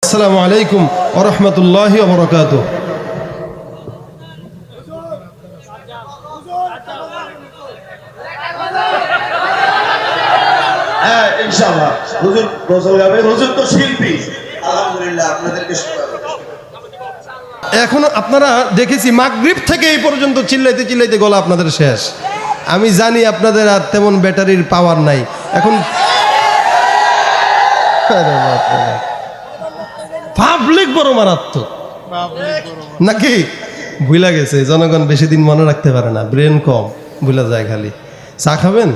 আসসালামু আলাইকুম ওয়া রাহমাতুল্লাহি ওয়া বারাকাতুহু। হ্যাঁ ইনশাআল্লাহ হুজুর গজল গাবে, হুজুর তো শিল্পী। আলহামদুলিল্লাহ আপনাদেরকে এখনো আপনারা দেখেছি মাগরিব থেকে এই পর্যন্ত চিল্লাইতে চিল্লাইতে গলা আপনাদের শেষ। আমি জানি আপনাদের আর তেমন ব্যাটারির পাওয়ার নাই এখন। পাবলিক বড় মারাত্মক নাকি? ভুলা গেছে, জনগণ বেশি দিন মনে রাখতে পারে না, ব্রেন কম, ভুলা যায় খালি। চা খাবেন?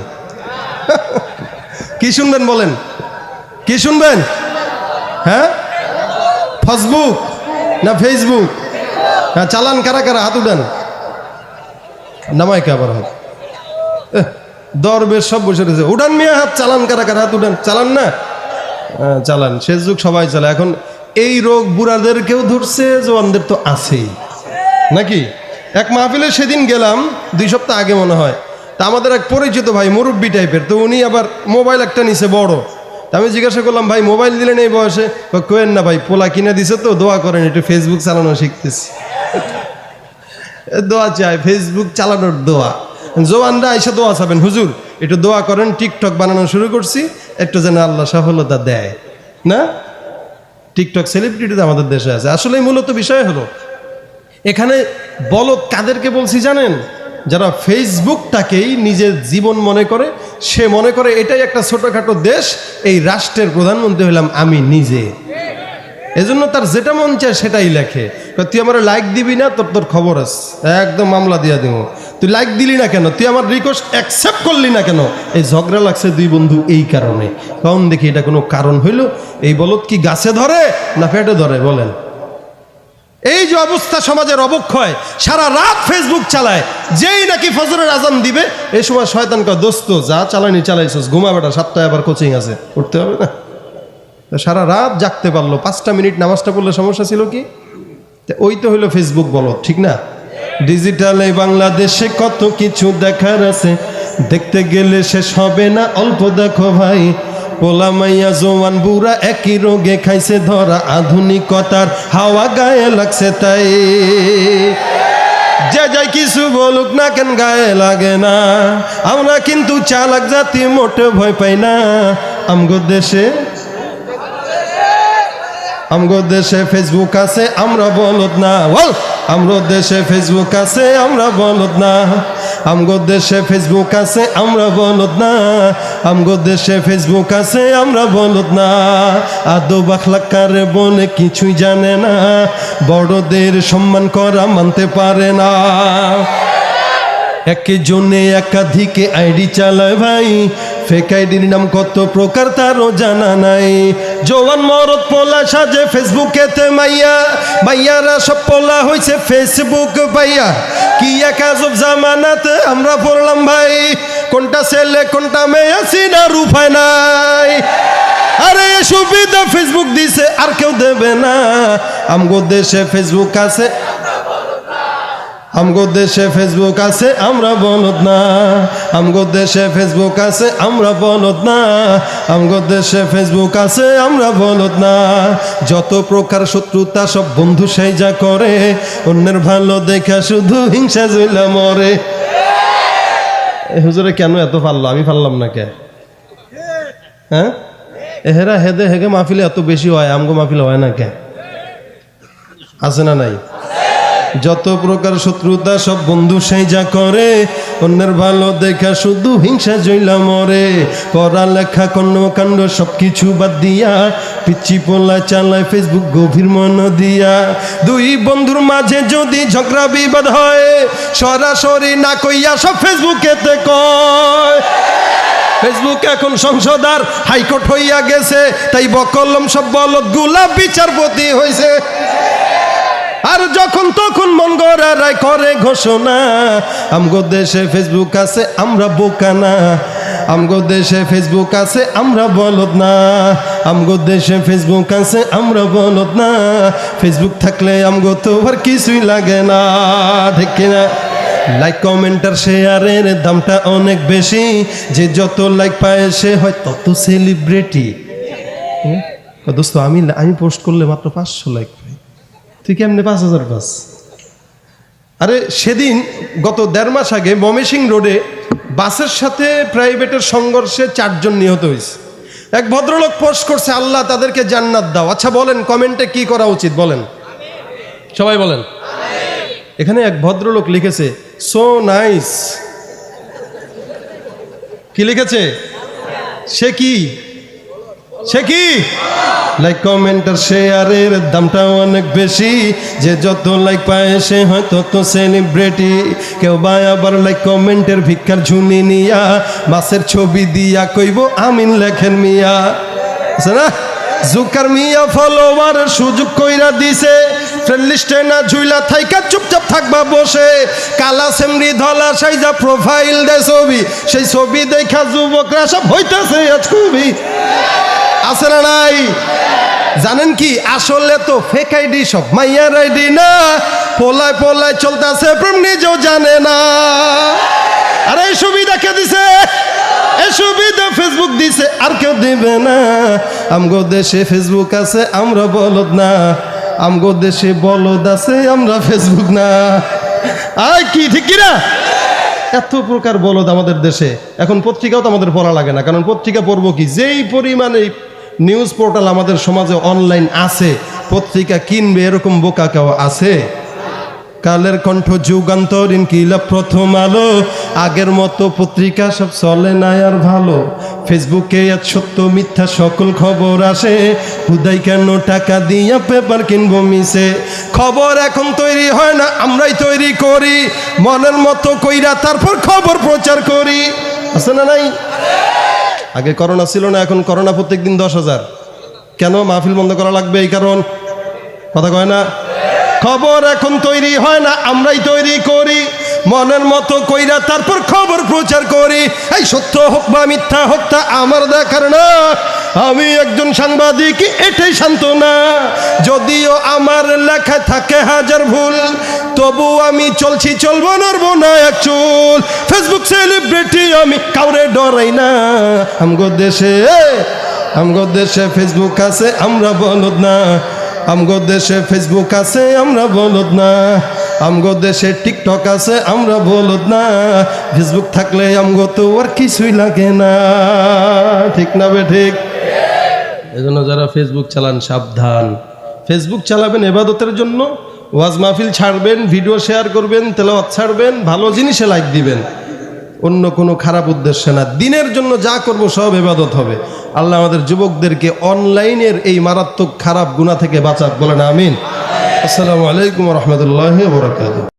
কি শুনবেন বলেন, কি শুনবেন? হ্যাঁ, ফেসবুক না ফেসবুক? হ্যাঁ, চালান কারা কারা? হাত উঠান। নামাই কে আবার হাত? দরবেশ সব বসে রয়েছে, উঠান মিয়া হাত। চালান কারা কারা? হাত উঠান। চালান না? চালান। ফেসবুক সবাই চালায় এখন। এই রোগ বুড়াদেরকেও ধরছে, জওয়ানদের তো আছেই নাকি? এক মাহফিলে সেদিন গেলাম, 2 সপ্তাহ আগে মনে হয়। তা আমাদের এক পরিচিত ভাই, মুরব্বী টাইপের, তো উনি আবার মোবাইল একটা নিছে বড়। তা আমি জিজ্ঞাসা করলাম, ভাই মোবাইল দিলেন এই বয়সে? কোয়েন না ভাই, পোলা কিনে দিছে তো, দোয়া করেন, একটু ফেসবুক চালানো শিখতেছি। দোয়া চাই, ফেসবুক চালানোর দোয়া। জওয়ানরা আইসা দোয়া চাবেন, হুজুর একটু দোয়া করেন, টিকটক বানানো শুরু করছি, একটু যেন আল্লাহ সফলতা দেয়। না, টিকটক সেলিব্রিটি তো আমাদের দেশে আছে। আসলে মূলত বিষয় হলো, এখানে বলদ কাদেরকে বলছি জানেন? যারা ফেসবুকটাকেই নিজের জীবন মনে করে, সে মনে করে এটাই একটা ছোটখাটো দেশ, এই রাষ্ট্রের প্রধানমন্ত্রী হলাম আমি নিজে। এজন্য তার যেটা মন চায় সেটাই লেখে। তুই আমার লাইক দিবি না, তোর খবর আছে, একদম মামলা দিয়া দিব। তুই লাইক দিলি না কেন? তুই আমার রিকোয়েস্ট অ্যাকসেপ্ট করলি না কেন? এই ঝগড়া লাগছে 2 বন্ধু এই কারণে। কখন দেখি এটা কোনো কারণ হইল? এই বলদ কি গাছে ধরে না পেটে ধরে বলেন? এই যে অবস্থা সমাজের অবক্ষয়, সারা রাত ফেসবুক চালায়, যেই নাকি ফজরের আজান দিবে এই সময় শয়তান কয়, দোস্ত যা চালানি চালাইছস, ঘুমা বেটা, 7টায় আবার কোচিং আছে, উঠতে হবে না? সারা রাত জাগতে পারলো, 5টা মিনিট নামাজটা পড়লে সমস্যা ছিল কি? ওই তো হইলো ফেসবুক বলদ, ঠিক না? ডিজিটালে বাংলাদেশে কত কিছু দেখার আছে, দেখতে গেলে শেষ হবে না, অল্প দেখো ভাই। পোলা মাইয়া জওয়ান বুড়া একই রোগে খাইছে ধরা, আধুনিকতার হাওয়া গায়ে লাগছে তাই। যে যাই কিছু বলুক না কেন গায়ে লাগে না, আমরা কিন্তু চালাক জাতি, মোটে ভয় পাই না। আমগো দেশে ফেসবুক আছে, আমরা বলদ না। আমগো দেশে ফেসবুক আছে, আমরা বলদ না। আমগো দেশে ফেসবুক আছে, আমরা বলদ না। আমগো দেশে ফেসবুক আছে, আমরা বলদ না। আদব আখলাক কারে বলে কিছুই জানে না, বড়দের সম্মান করা মানতে পারে না। একজনে একাধিকে আইডি চালায় ভাই, ফেক আইডির নাম কত প্রকার তারও জানা নাই। জওয়ান মরদ পোলা সাজে ফেসবুকেতে মাইয়া, মাইয়ারা সব পোলা হইছে ফেসবুক পাইয়া। কি এক আজব জামানাতে আমরা পড়লাম ভাই, কোনটা ছেলে কোনটা মেয়ে চিনার উপায় নাই। আরে সুবিধা ফেসবুক দিছে আর কেউ দেবে না। আমগো দেশে ফেসবুক আছে, আমগো দেশে ফেসবুক আছে, আমরা বলদ না। আমগো দেশে ফেসবুক আছে, আমরা বলদ না। আমগো দেশে ফেসবুক আছে, আমরা বলদ না। যত প্রকার শত্রুতা সব বন্ধু সেই যা করে, অন্যের ভালো দেখা শুধু হিংসা জইলা মরে। হুজুরে কেন এত পারলো, আমি পারলাম না কে? হ্যাঁ, এহেরা হেদে হেগে মাহফিলে এত বেশি হয়, আমগো মাহফিলে হয় না কে? আছে না নাই? যত প্রকার শত্রুতা সব বন্ধু সেই যা করে, অন্যের ভালো দেখা শুধু হিংসা জইলা মরে। পড়ালেখা কর্মকাণ্ড সব কিছু বাদ দিয়া, পিচ্ছি পোলা চালায় ফেসবুক গভীর মন দিয়া। 2 বন্ধুর মাঝে যদি ঝগড়া বিবাদ হয়, সরাসরি না কইয়া সব ফেসবুকেতে কয়। ফেসবুক এখন সংসদ আর হাইকোর্ট হইয়া গেছে, তাই বকলম সব বলদ গুলা বিচারপতি হইছে। আর যখন তখন মন গড়া রায় করে ঘোষণা, আমগো দেশে ফেসবুক আছে, আমরা বোকা না। আমগো দেশে ফেসবুক আছে, আমরা বলদ না। আমগো দেশে ফেসবুক আছে, আমরা বলদ না। ফেসবুক থাকলে আমগো তো আর কিছুই লাগে না, ঠিক কিনা? লাইক কমেন্ট আর শেয়ারের দামটা অনেক বেশি, যে যত লাইক পায় সে হয় তত সেলিব্রিটি। দোস্ত আমি পোস্ট করলে মাত্র 500 লাইক পাই, তুই কেমনে 5000 পাস? আরে সেদিন গত 1.5 মাস আগে ময়মনসিংহ রোডে বাসের সাথে প্রাইভেটের সংঘর্ষে 4 জন নিহত হয়েছে। এক ভদ্রলোক পোস্ট করছে, আল্লাহ তাদেরকে জান্নাত দাও। আচ্ছা বলেন কমেন্টে কি করা উচিত বলেন, সবাই বলেন। এখানে এক ভদ্রলোক লিখেছে সো নাইস। কি লিখেছে? সে কি লাইক কমেন্ট আর শেয়ারের দামটা অনেক বেশি, যে যত লাইক পায় সে হয় তত সেলিব্রিটি। কেউ বা আবার লাইক কমেন্টের ভিক্ষার ঝুনি নিয়া মাছের ছবি দিয়া কইব আমিন লেখেন মিয়া। আছে না? জুকার মিয়া ফলোয়ার সুযোগ কইরা দিছে, ফ্রেন্ড লিস্টে না ঝুইলা থাইকা চুপচাপ থাকবা বসে। কালা সেমরি ধলা সাইজা প্রোফাইল দেয় ছবি, সেই ছবি দেখা যুবকরা সব হইতাছে আজ খুবই। আছে না নাই? জানেন কি আসলে তো ফেক আইডি, সব মাইয়ার আইডি না। পোলায় চলতেছে প্রেম নিজেও জানে না। আরে এই সুবিধা কে দিছে? এই সুবিধা ফেসবুক দিছে, আর কেউ দিবে না। আমগো দেশে ফেসবুক আছে আমরা বলদ না, আমগো দেশে বলদ আছে আমরা ফেসবুক না। আয় কি ঠিক কিনা? এত প্রকার বলদ আমাদের দেশে। এখন পত্রিকাও তো আমাদের পড়া লাগে না, কারণ পত্রিকা পড়বো কি? যেই পরিমাণে নিউজ পোর্টাল আমাদের সমাজে অনলাইন আছে, পত্রিকা কিনবে এরকম বোকা কেউ আছে? কালের কণ্ঠ, যুগান্তর, ইনকিলাব, প্রথম আলো, আগের মতো পত্রিকা সব চলে না আর ভালো। ফেসবুকে আজ সত্য মিথ্যা সকল খবর আসে, হুদাই কেন টাকা দিয়া পেপার কিনবো মিশে। খবর এখন তৈরি হয় না, আমরাই তৈরি করি মনের মতো কইরা, তারপর খবর প্রচার করি। আছে না নাই? আগে করোনা ছিল না, এখন করোনা প্রত্যেকদিন 10,000। কেন? মাহফিল বন্ধ করা লাগবে এই কারণ। কথা কয় না? খবর এখন তৈরি হয় না, আমরাই তৈরি করি মনের মতো কইরা, তারপর খবর প্রচার করি। এই সত্য হোক বা মিথ্যা হোক তা আমার দেখার না, আমি একজন সাংবাদিক এটাই সান্ত্বনা। যদিও আমার লেখায় থাকে হাজার ভুল, তবু আমি চলছি, চলবো, নড়বো না এক চুল। ফেসবুক সেলিব্রিটি আমি, কাউরে ডরাই না। আমগো দেশে ফেসবুক আছে আমরা বলদ না, আমগো দেশে ফেসবুক আছে আমরা বলদ না, আমগো দেশে টিকটক আছে আমরা বলদ না। ফেসবুক থাকলে আমগো তো আর কিছুই লাগে না। ঠিক না বে ঠিক? এজন্য যারা ফেসবুক চালান সাবধান। ফেসবুক চালাবেন ইবাদতের জন্য, ওয়াজ মাহফিল ছাড়বেন, ভিডিও শেয়ার করবেন, তেলাওয়াত ছাড়বেন, ভালো জিনিসে লাইক দিবেন, অন্য কোনো খারাপ উদ্দেশ্যে না। দিনের জন্য যা করব সব ইবাদত হবে। আল্লাহ আমাদের যুবকদেরকে অনলাইনের এই মারাত্মক খারাপ গুনাহ থেকে বাঁচাক, বলেন আমিন। আসসালামু আলাইকুম ওয়া রাহমাতুল্লাহি ওয়া বারাকাতুহু।